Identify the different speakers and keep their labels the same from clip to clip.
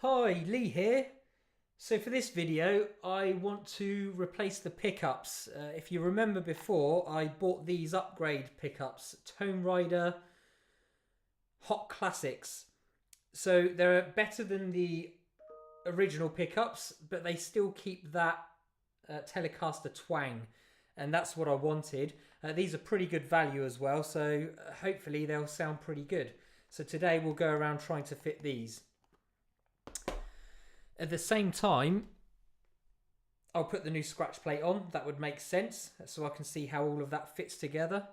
Speaker 1: Hi, Lee here. So for this video I want to replace the pickups. If you remember before, I bought these upgrade pickups, Tone Rider Hot Classics. So they're better than the original pickups, but they still keep that Telecaster twang, and that's what I wanted. These are pretty good value as well, so hopefully they'll sound pretty good. So today we'll go around trying to fit these. At the same time, I'll put the new scratch plate on. That would make sense, so I can see how all of that fits together.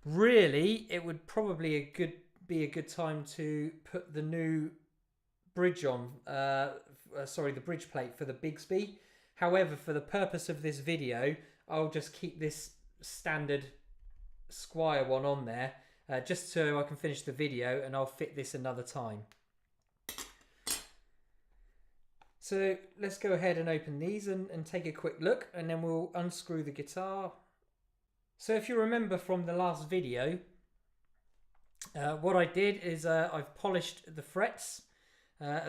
Speaker 1: Really, it would probably be a good time to put the new bridge on. The bridge plate for the Bigsby. However, for the purpose of this video, I'll just keep this standard Squier one on there, just so I can finish the video, and I'll fit this another time. So let's go ahead and open these and take a quick look, and then we'll unscrew the guitar. So if you remember from the last video, what I did is I've polished the frets,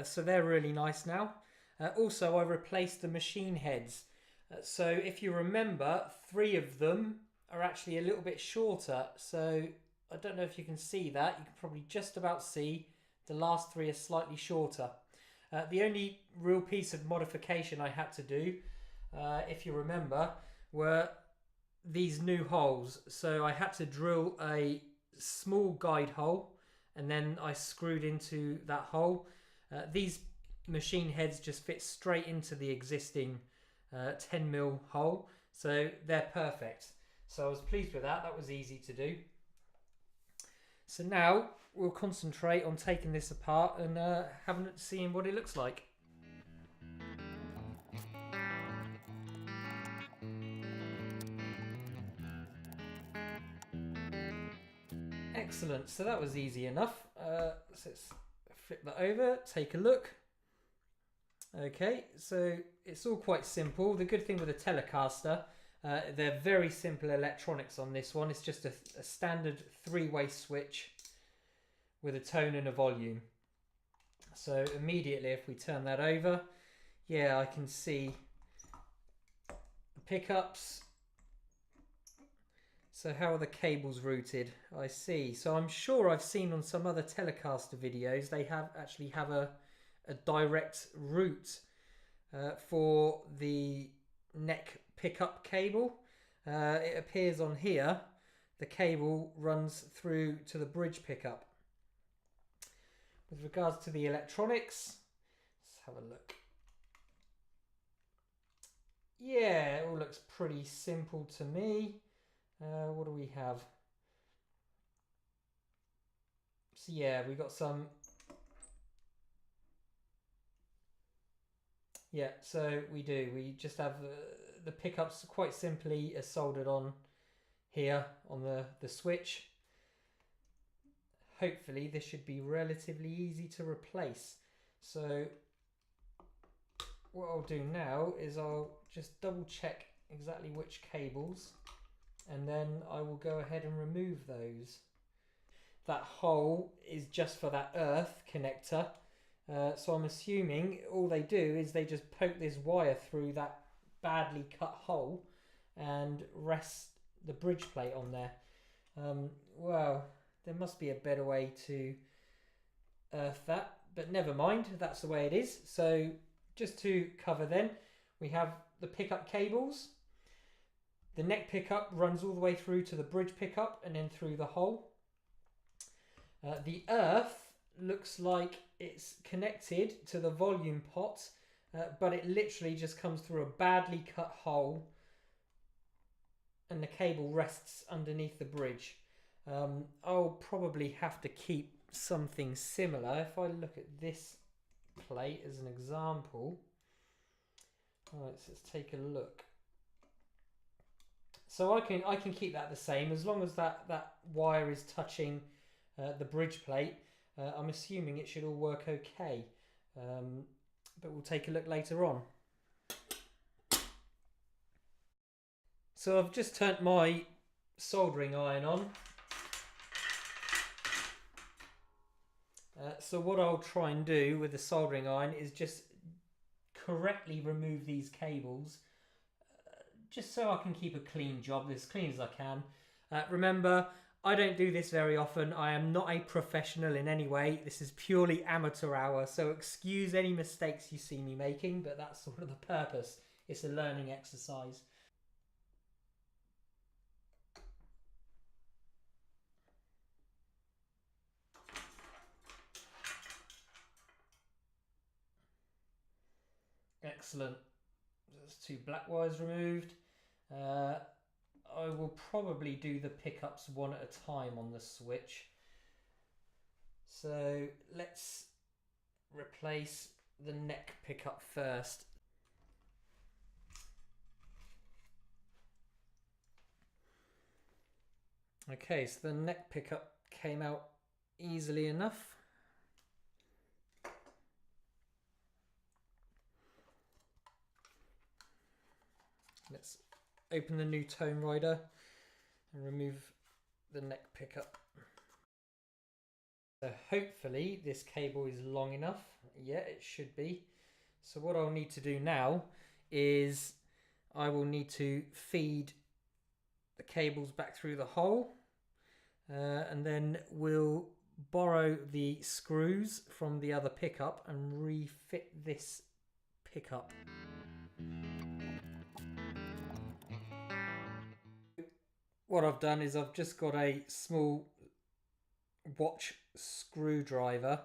Speaker 1: so they're really nice now. Also, I replaced the machine heads. So if you remember, 3 of them are actually a little bit shorter. So I don't know if you can see that. You can probably just about see the last 3 are slightly shorter. The only real piece of modification I had to do, if you remember, were these new holes. So I had to drill a small guide hole, and then I screwed into that hole. These machine heads just fit straight into the existing 10mm hole, so they're perfect. So I was pleased with that. That was easy to do. So now we'll concentrate on taking this apart and seeing what it looks like. Excellent, so that was easy enough. So let's flip that over, take a look. Okay, so it's all quite simple. The good thing with a Telecaster, they're very simple electronics on this one. It's just a standard 3-way switch with a tone and a volume. So immediately if we turn that over, yeah, I can see the pickups. So how are the cables routed? I see. So I'm sure I've seen on some other Telecaster videos they actually have a direct route for the neck pickup cable. It appears on here the cable runs through to the bridge pickup. With regards to the electronics, let's have a look. Yeah, it all looks pretty simple to me. What do we have? So yeah, we got some. Yeah, so we do. We just have the pickups quite simply soldered on here on the switch. Hopefully this should be relatively easy to replace. So what I'll do now is I'll just double check exactly which cables, and then I will go ahead and remove those. That hole is just for that earth connector. So I'm assuming all they do is they just poke this wire through that badly cut hole and rest the bridge plate on there. Well, there must be a better way to earth that, but never mind, that's the way it is. So just to cover then, we have the pickup cables. The neck pickup runs all the way through to the bridge pickup and then through the hole. The earth looks like it's connected to the volume pot, but it literally just comes through a badly cut hole and the cable rests underneath the bridge. I'll probably have to keep something similar. If I look at this plate as an example, alright, so let's take a look. So I can keep that the same as long as that wire is touching the bridge plate. I'm assuming it should all work okay, but we'll take a look later on. So I've just turned my soldering iron on. So what I'll try and do with the soldering iron is just correctly remove these cables, just so I can keep a clean job, as clean as I can. Remember, I don't do this very often. I am not a professional in any way. This is purely amateur hour, so excuse any mistakes you see me making, but that's sort of the purpose. It's a learning exercise. Excellent. There's 2 black wires removed. I will probably do the pickups one at a time on the switch. So let's replace the neck pickup first. Okay, so the neck pickup came out easily enough. Let's open the new tone rider and remove the neck pickup. So hopefully this cable is long enough. Yeah, it should be. So what I'll need to do now is I will need to feed the cables back through the hole, and then we'll borrow the screws from the other pickup and refit this pickup. What I've done is I've just got a small watch screwdriver,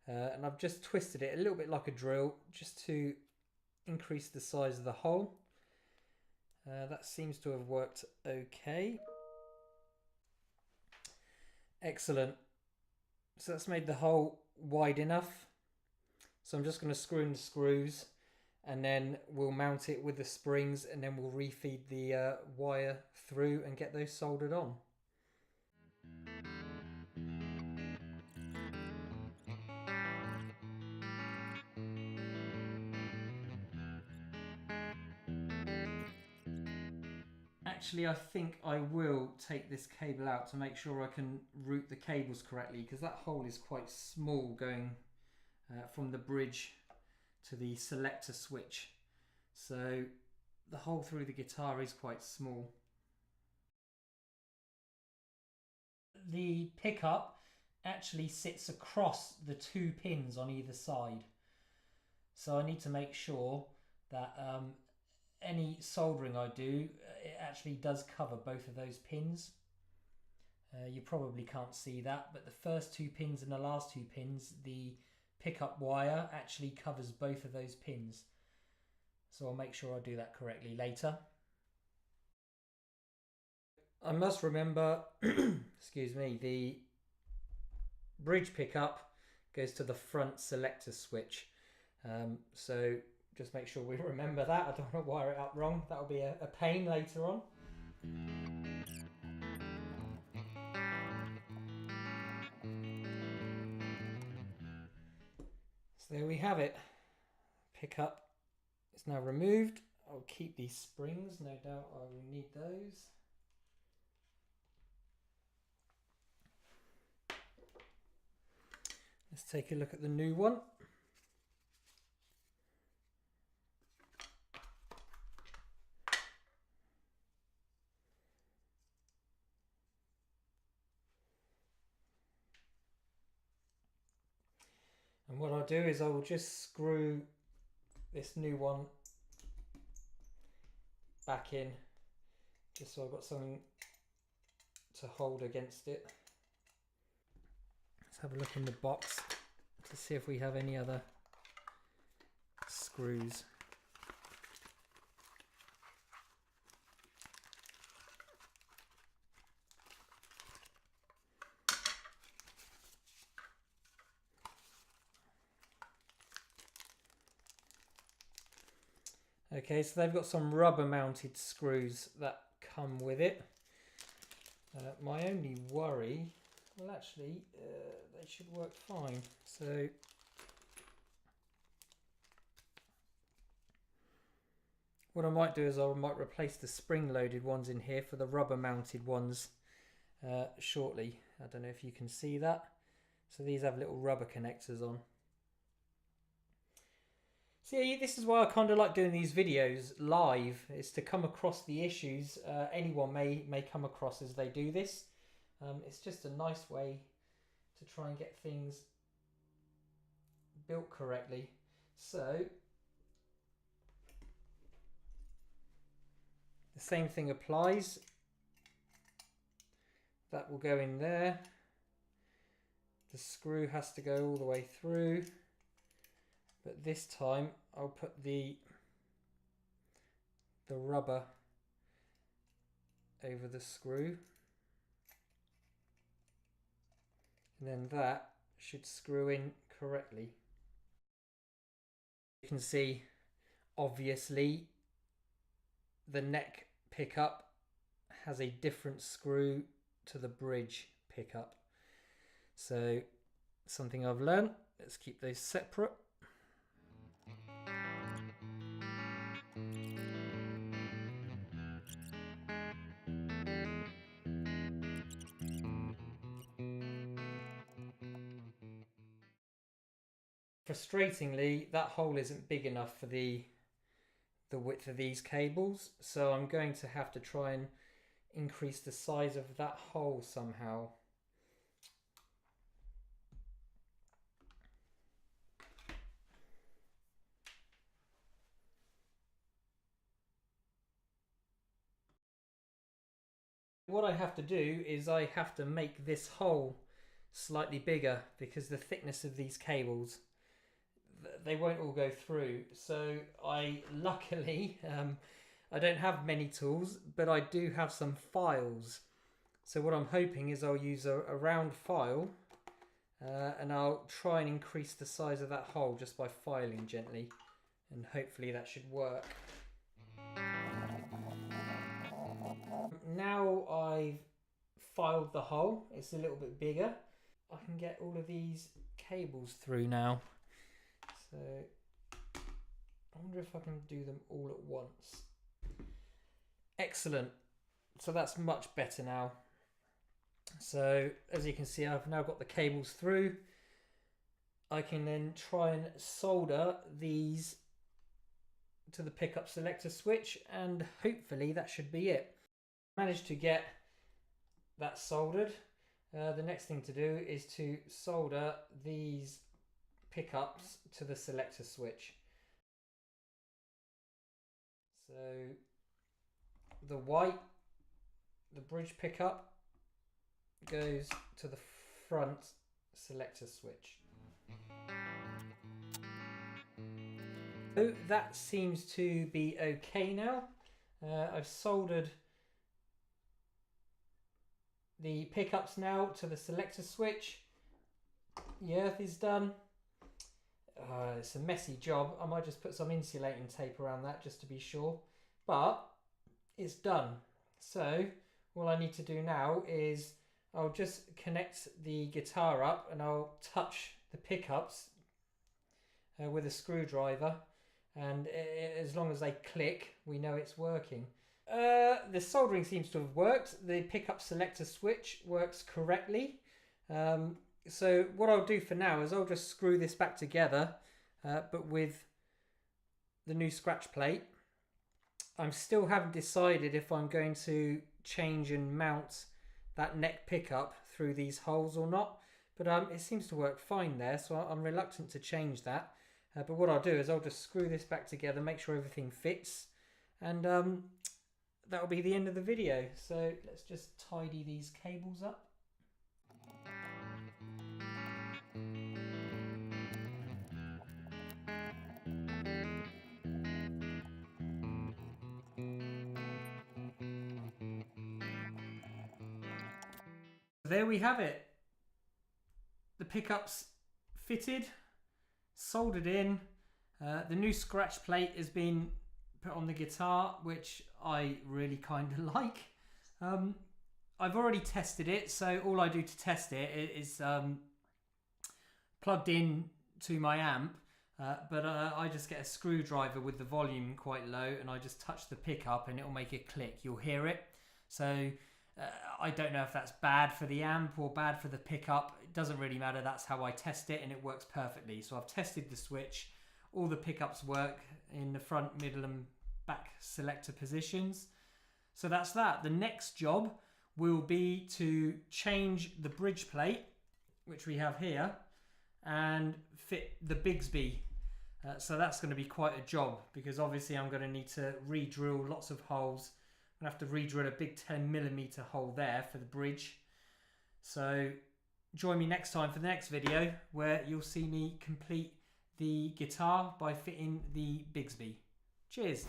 Speaker 1: and I've just twisted it a little bit like a drill just to increase the size of the hole. That seems to have worked okay. Excellent. So that's made the hole wide enough. So I'm just going to screw in the screws, and then we'll mount it with the springs, and then we'll refeed the wire through and get those soldered on. Actually, I think I will take this cable out to make sure I can route the cables correctly, because that hole is quite small going from the bridge to the selector switch. So the hole through the guitar is quite small. The pickup actually sits across the 2 pins on either side. So I need to make sure that any soldering I do, it actually does cover both of those pins. You probably can't see that, but the first 2 pins and the last 2 pins, the pickup wire actually covers both of those pins. So I'll make sure I do that correctly later. I must remember, excuse me, the bridge pickup goes to the front selector switch. So just make sure we remember that. I don't want to wire it up wrong. That'll be a pain later on. So there we have it. Pickup is now removed. I'll keep these springs, no doubt I will need those. Let's take a look at the new one. And what I'll do is I will just screw this new one back in, just so I've got something to hold against it. Let's have a look in the box to see if we have any other screws. Okay, so they've got some rubber mounted screws that come with it. My only worry, well actually they should work fine. So what I might do is I might replace the spring loaded ones in here for the rubber mounted ones shortly. I don't know if you can see that. So these have little rubber connectors on. See, this is why I kind of like doing these videos live, is to come across the issues anyone may come across as they do this. It's just a nice way to try and get things built correctly. So the same thing applies. That will go in there. The screw has to go all the way through, but this time I'll put the rubber over the screw, and then that should screw in correctly. You can see, obviously, the neck pickup has a different screw to the bridge pickup. So, something I've learned, let's keep those separate. Frustratingly, that hole isn't big enough for the width of these cables, so I'm going to have to try and increase the size of that hole somehow. What I have to do is I have to make this hole slightly bigger, because the thickness of these cables, they won't all go through. So luckily I don't have many tools, but I do have some files. So what I'm hoping is I'll use a round file and I'll try and increase the size of that hole just by filing gently, and hopefully that should work. Now I've filed the hole, it's a little bit bigger. I can get all of these cables through now. So I wonder if I can do them all at once. Excellent. So that's much better now. So as you can see, I've now got the cables through. I can then try and solder these to the pickup selector switch, and hopefully that should be it. Managed to get that soldered. The next thing to do is to solder these pickups to the selector switch. So the white, the bridge pickup, goes to the front selector switch. So that seems to be okay now. I've soldered the pickups now to the selector switch. The earth is done. It's a messy job. I might just put some insulating tape around that just to be sure, but it's done. So all I need to do now is I'll just connect the guitar up and I'll touch the pickups with a screwdriver, and as long as they click, we know it's working. The soldering seems to have worked. The pickup selector switch works correctly. So what I'll do for now is I'll just screw this back together, but with the new scratch plate. I still haven't decided if I'm going to change and mount that neck pickup through these holes or not, but it seems to work fine there, so I'm reluctant to change that. But what I'll do is I'll just screw this back together, make sure everything fits, and that'll be the end of the video. So let's just tidy these cables up. There we have it. The pickups fitted, soldered in. The new scratch plate has been put on the guitar, which I really kind of like. I've already tested it, so all I do to test it is plugged in to my amp, but I just get a screwdriver with the volume quite low, and I just touch the pickup and it'll make it click. You'll hear it. So I don't know if that's bad for the amp or bad for the pickup. It doesn't really matter. That's how I test it, and it works perfectly. So I've tested the switch. All the pickups work in the front, middle and back selector positions. So that's that. The next job will be to change the bridge plate, which we have here, and fit the Bigsby. So that's going to be quite a job, because obviously I'm going to need to re-drill lots of holes. I'm going to have to re-drill a big 10mm hole there for the bridge. So join me next time for the next video, where you'll see me complete the guitar by fitting the Bigsby. Cheers!